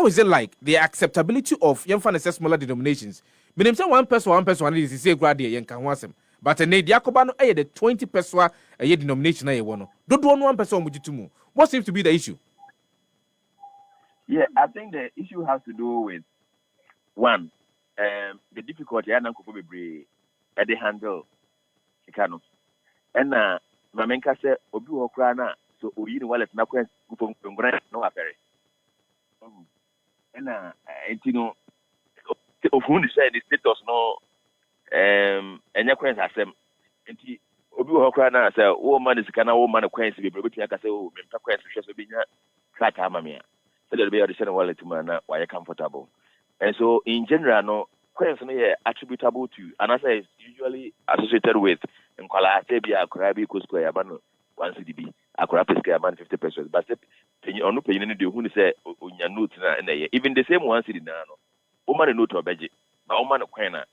how is it like the acceptability of young fan smaller denominations? Meaning say one person is say grade yen can wasem. But a need Yakoba no the 20 person a year denomination I want. Don't want one person with you. What seems to be the issue? Yeah, I think the issue has to do with one, the difficulty I know be at the handle Chicano. And my main case obi okrana so oyi ni wallet na kwen ngona no afere. And know ofun ni say the status no enya kwen asem. Enti obi okrana say wo man is kana wo man kwen be betu aka say o mempa kwen hwe so be nya track ama me. So there be the wallet man na why comfortable. And so in general no kwen no yeah attributable to and I say it's usually associated with nkwala tebia akora bi ko square abano 1 cdb akora pesque abano 50 pesos but onu penyin ni de hu ni say onya note na even the same 1 cd na no o man note obeje na o man kwen na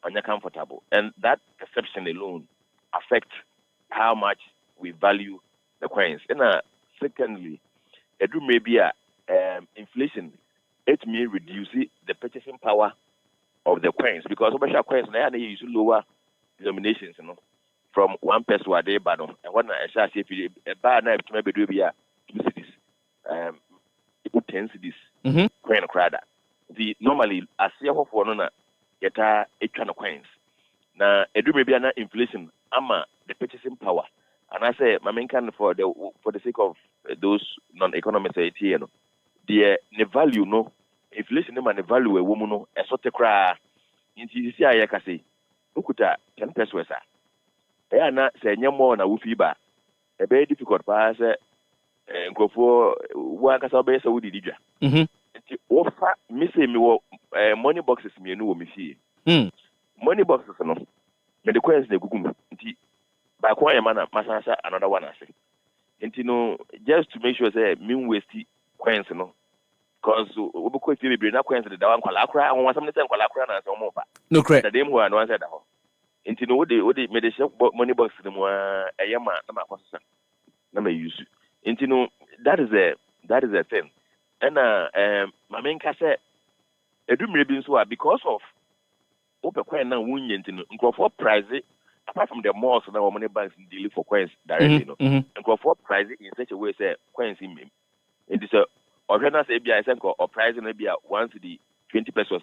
onya comfortable and that perception alone affects how much we value the coins. And secondly edu maybe inflation it may reduce the purchasing power of the coins because special coins na they use lower denominations, you know, from 1 peso a day, but and when I shall say, a bar night to maybe do be 2 cities, 10 cities, coin crowd. The normally, I see a hope for no, get a kind of coins. Now, it do maybe an inflation, ama the purchasing power. And I say, my main kind for the sake of those non-economists, you know, the value, no, inflation, the value a woman, no, a sort of cry. Into you see, I can say. Ukuta 10 pesos sa e na se nyemo na wufi ba e be difficult pa se nkofo wa kasa be se wudi didwa nti wo fa mi se mi wo money boxes mi enu wo mi fie money boxes no me the coins na gugum nti ba ko ayema na masasa another one ase nti no just to make sure say me waste coins no because we be ko fie be na coins de da wan kwala akra won wasam ne se kwala akra na se mo fa no correct da dem ho na wan se da ho nti no wode me de money box no mo eyema na makosa na me use nti no that is a thing and my main case edu mire bi nso because of open coin na wunye nti no nkrofo price apart from the malls na money banks deal for coins directly no nkrofo price in such a way say coins in me it is a organize say bia say or price na bia once the 20 pesos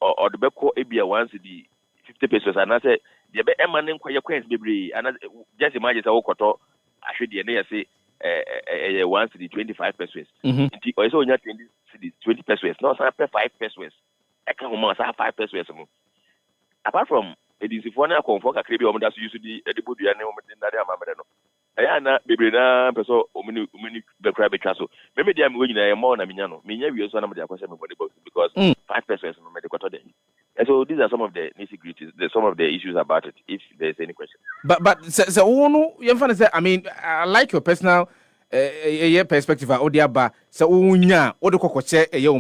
or the beko bia once the 50 pesos and I say the be emanin kwa coins bebre and just imagine say okoto ahwede na say once the 25 pesos nti o say onya 20 pesos no say 5 pesos I can home say 5 pesos mo apart from it is if one confort kakre bi o mo da so use the bodua ne o mo din na dey amamre no eya na bebre na peso omini be cry be twa so me dia me nyina e mo na minya no minya wie so na me dey akwese me body box because 5 pesos no me dey kwato dey. And so these are some of the nitty-gritties, some of the issues about it, if there's any question. But so I mean, I like your personal perspective. So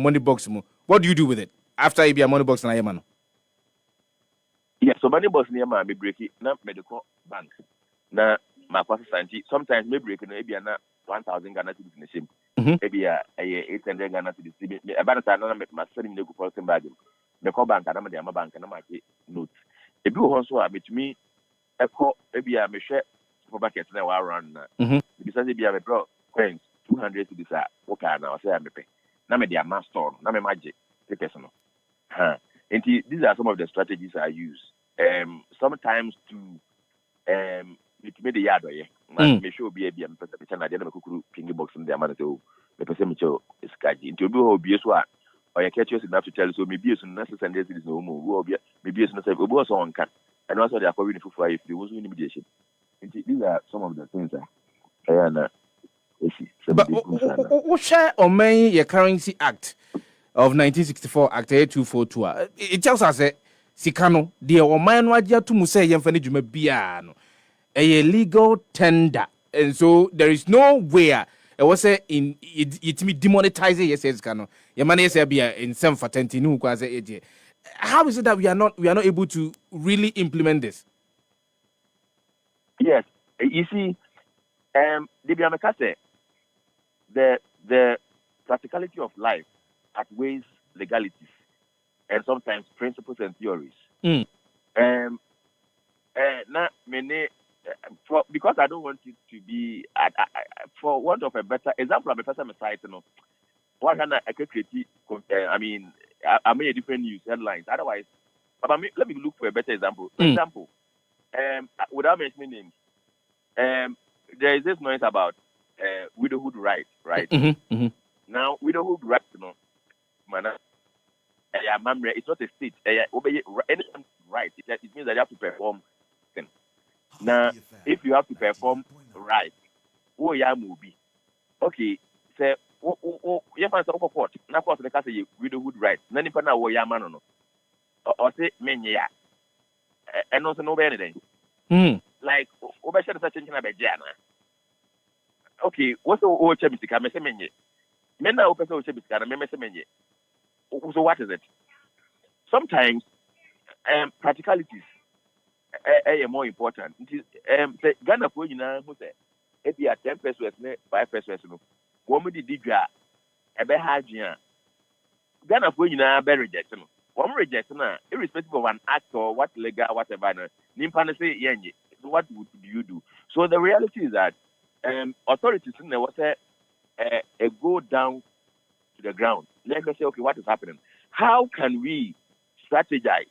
money box. What do you do with it after you be a money box na yemano? Yeah, so money box near my break it, not medical bank. Na my santi. Sometimes me break maybe na 1,000 Ghana cedis in the same. Maybe 800 Ghana cedis. About that, I'm my selling the good person bag. Me call bank and I'm the bank and I'm note. If you also are between echo maybe I may share for buckets now around because maybe I may draw coins 200 to this okay now say I may pay. Now me the master, now me magic personal. And these are some of the strategies I use. Sometimes to make the yard make sure be a person I didn't cook pingy box in the amount of the person is kaji. Into be so or you catch us enough to tell so maybe as necessary is no more maybe as necessary was on cat and also they are probably for if there was no mediation. These are some of the things but share or may your currency act of 1964 act 8242 it tells us that sikano the or man wajia to muse yemfani jume biano a legal tender and so there is nowhere it was in it me demonetize yes cano your money say be in some for 10 nu kwa say how is it that we are not able to really implement this? Yes, you see the practicality of life outweighs legalities and sometimes principles and theories. Mm. Not many, because I don't want it to be, for want of a better example, of a person site, what can I create? I mean, I made a different news headlines. Otherwise, but let me look for a better example. For example, without mentioning names, there is this noise about widowhood right? Mm-hmm. Mm-hmm. Now, widowhood right, man, it's not a state. Any right, it means that you have to perform. Now, if you have to perform right, who you will be? Okay, say, you find some court. Now, course, the case you widowhood right. None of na wo ya man no. Or say men ya. And also no anything. Like, over such a jana. Okay, what's the old chemistry? I say men ye. Men now open chemistry. I say men ye. So what is it? Sometimes practicalities are more important. Say Ghana for you now, who say if you are 10 pesos, 5 pesos, no, one with the digger, a better hygiene. Ghana for you now, better reject no. One reject na, irrespective of an act or what legal, whatever. Nimpana say yenye. So what would you do? So the reality is that authorities in there was a go down to the ground. Let us say, okay, what is happening? How can we strategize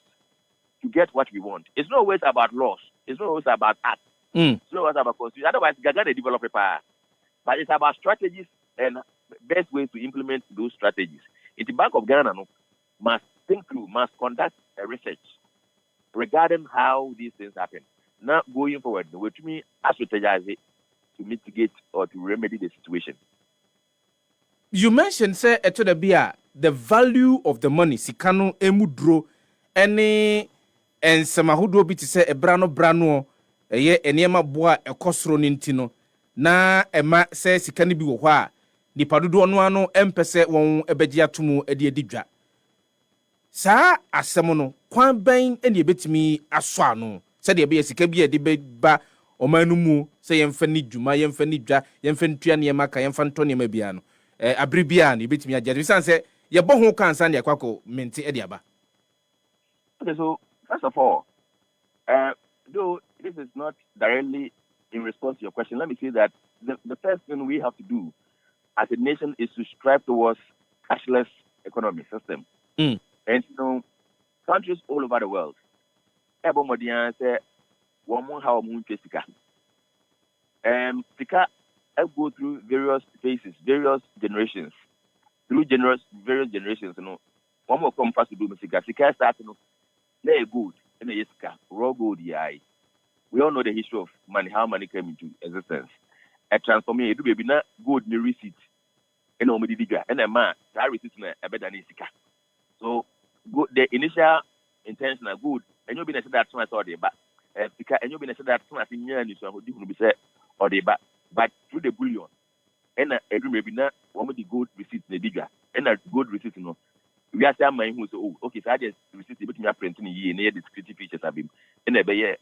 to get what we want? It's not always about laws. It's not always about acts. It's not always about constitution. Otherwise, Gaga develop a power. But it's about strategies and best ways to implement those strategies. In the Bank of Ghana, must think through, must conduct a research regarding how these things happen. Now, going forward, which means strategize it to mitigate or to remedy the situation. You mentioned, say, the value of the money, sikano emudro, any and samahudo biti say a brano, ye eniema boa a kosro nintino, na ema say sikani bi wa, ni padudo onwano empese won ebejia tumu edi edidwa. Sa asemono, kwan ben eni ebetimi aswa no, said ye be sika bi edi ba omanu mu, say yemfani djuma, yemfani dwa, yemfani tuya niema ka yemfani to niema bia no. Abribia ni betimi agye bisan say ye bo ho kan san de akwako menti e de aba. Okay, so first of all, though this is not directly in response to your question, let me say that the first thing we have to do as a nation is to strive towards cashless economy system. And countries all over the world, say Sika go through various phases, various generations. Through various generations, one more come first to do Sika. Sika starts, lay gold and a Sika, raw gold, yeah. We all know the history of money, how money came into existence. A transformation, it will be not gold in the receipt. And a man, that receipt a better than Sika. So the initial intention are good, and you'll be necessary that much or the back. And you'll be necessary that much in years who be said or the back. But through the bullion, and a maybe not one of the gold receipts in the digger, and a gold receipt, we are saying, who say, oh, okay, so I just receipt the booking printing a year near the security features of him, and a bay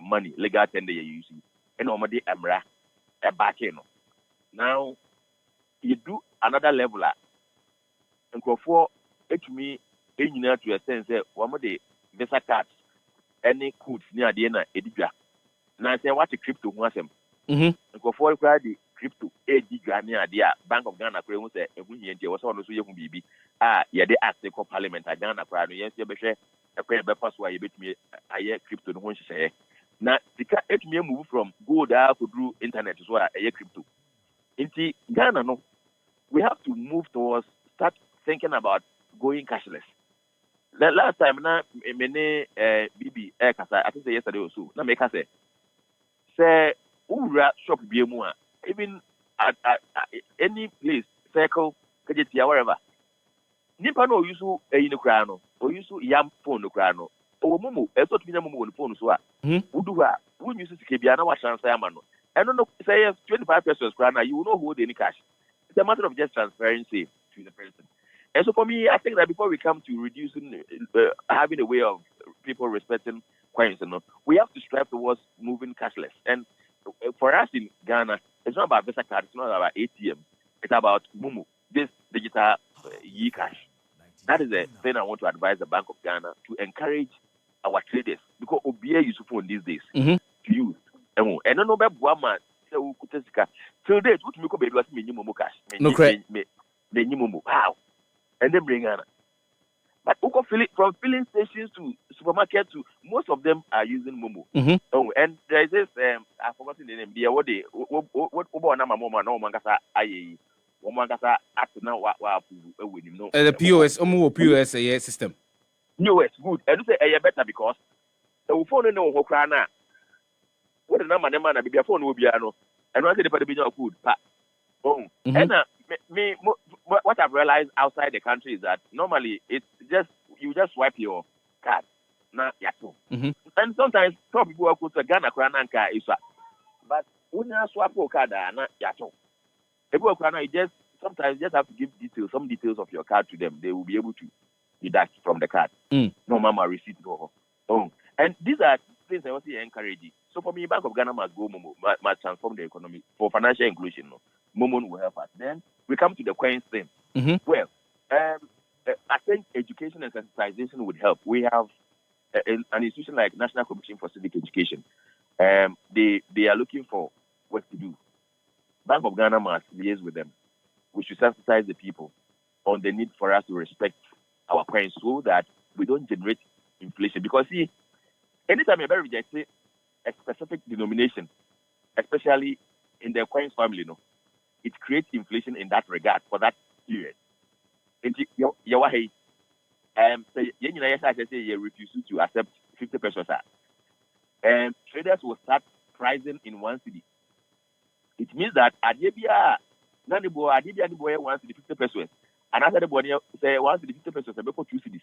money, legal tender you using, and normally Amra, a back now. You do another level, and for it to me, engineer to a sense, one of the visa cards, any codes near the end, Edgar. Now I say, what a crypto was him. And for the crypto, Edgar near the Bank of Ghana, say, was on the BB. Yeah, they asked the parliament at Ghana, yes, you share a prayer bypass why you bet me a year crypto, no one say. Now, the cat me move from gold out to do internet as well, a year crypto. Into Ghana, no. We have to move towards start thinking about going cashless. The last time, na many BB I think yesterday or so. Na make say ura shop be more. Even at any place, circle, kajetia wherever. Nipa no use in crano, or use yam phone no crano. Or mumu, a sort of mumu on phone so. Udua, who uses Kibiana was Samano. I don't know, say 25 pesos crana, you will not hold any cash. It's a matter of just transparency to the person. And so for me, I think that before we come to reducing, having a way of people respecting coins, we have to strive towards moving cashless. And for us in Ghana, it's not about Visa card, it's not about ATM, it's about Mumu, this digital e-cash. That is the thing I want to advise the Bank of Ghana to encourage our traders because OBA use phone these days to use. And no be boama say we could sika. Till date, what me ko baby was me nyimu cash. No correct. Me nyimu. Wow. And then bring Ghana. But from filling stations to supermarket to most of them are using Momo. Oh, and there is this I've forgotten the name. What they what na mama no mangasa aye. Mangasa act now wa no. The POS POS system. POS good. And you say better because the phone no ho kra na. What the number na be phone will be ano. And once the be good. Oh. And me what I've realized outside the country is that normally it's just you just swipe your card na yato. And sometimes some people are going to Ghana Krananka isa, but when you swap your card na yato. People you just sometimes just have to give some details of your card to them. They will be able to deduct from the card. No mama receipt no. Oh, and these are things I want to encourage. So for me, Bank of Ghana must must transform the economy for financial inclusion. No, Momo will help us. Then we come to the coins thing. Well, I think education and sensitization would help. We have an institution like National Commission for Civic Education. They are looking for what to do. Bank of Ghana must liaise with them. We should sensitize the people on the need for us to respect our coins so that we don't generate inflation. Because see, anytime you ever reject a specific denomination, especially in the coins family, it creates inflation in that regard for that period. You refuse to accept 50 pesos. Traders will start pricing in 1 cedi. It means that Adebia Nanibo 1 cedi 50 pesos. And after the body say 1 cedi 50 pesos, I 2 cedis.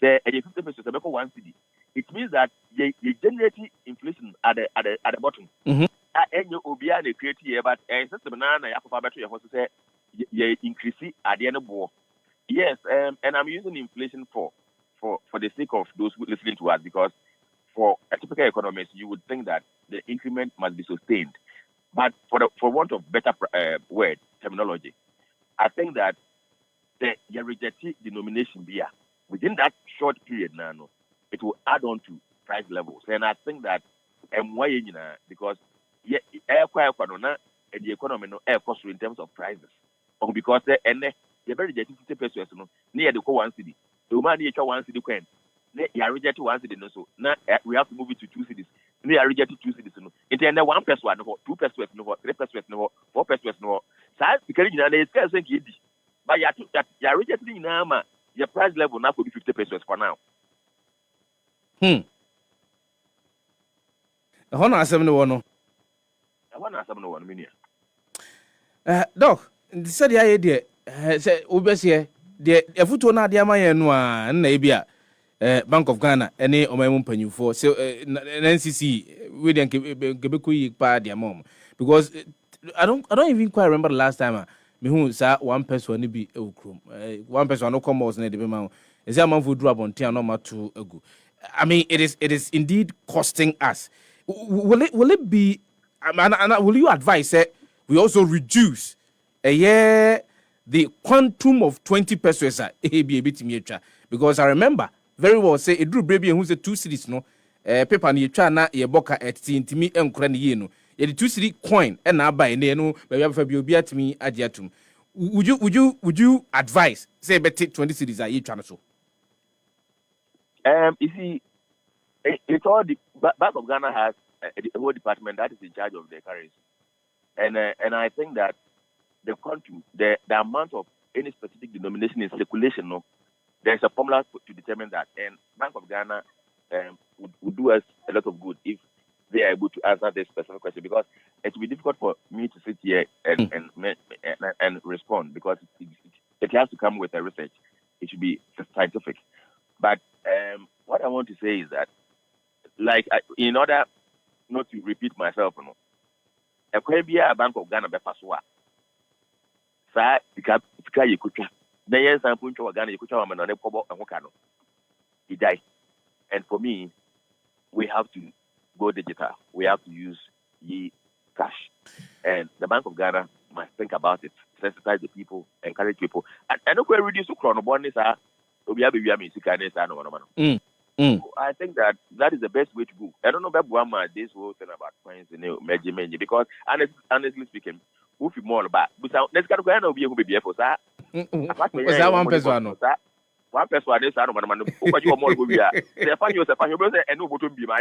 Say 50 pesos, I 1 cedi. It means that you generate inflation at the bottom. And you obia the create here, but system na yakofa battery your say you increase at the end of war. Yes, and I'm using inflation for the sake of those who listening to us because for a typical economist you would think that the increment must be sustained. But for want of better word terminology, I think that the rejected denomination beer within that short period now, it will add on to price levels. And I think that because air and the economy no air cost in terms of prices. Or because you're very rejected 50 pesos near the 1 cedi. The man near 1 cedi coin. You are rejected 1 cedi no so now we have to move it to 2 cedis. They are rejected 2 cedis no. It end 1 peso no 2 pesos no 3 pesos no 4 pesos no. Size because you know it's saying kidi. But you are rejected in ama your price level now could be 50 pesos for now. Hono asem no wono. Hono asem no wono me doc, said the idea say obese de efuto na de amaye no a na ebia Bank of Ghana any omamu mpanyufo so NCC we den kebeku yi pa de amom because I don't even quite remember the last time me hu sa one person ni bi ekrum one person no come na de be ma is a man for do abontia no ma to agu. I mean it is indeed costing us. Will it be and will you advise we also reduce the quantum of 20 pesos because I remember very well say it drew baby who's a 2 cedis no paper ni twa na ye boka etintimi enkora ne ye no ye the 2 cedi coin and na buy ne no baby afa bi obi atimi age atum would you advise say bet 20 cedis are ye twa no so you see it's all the Bank of Ghana has a whole department that is in charge of the currency. And I think that the quantum, the amount of any specific denomination in circulation, there's a formula to determine that. And Bank of Ghana would do us a lot of good if they are able to answer this specific question because it will be difficult for me to sit here and respond because it has to come with a research. It should be scientific. But what I want to say is that, like, in order not to repeat myself, a Bank of Ghana bepaswa. Sa tika yekucha. Na yen san puncho wa Ghana yekucha wa manane kobo ahokano. He died. And for me, we have to go digital. We have to use cash. And the Bank of Ghana must think about it, sensitize the people, encourage people. And don't reduce chronobonus obi abewi am sika ne sa no no. I think that is the best way to go. I don't know about this whole thing about coins and because honestly speaking, who feel more about let's go to be who be for that. Was that one person? No? One person is out of man. Who you more go here? They find yourself and you and no to be my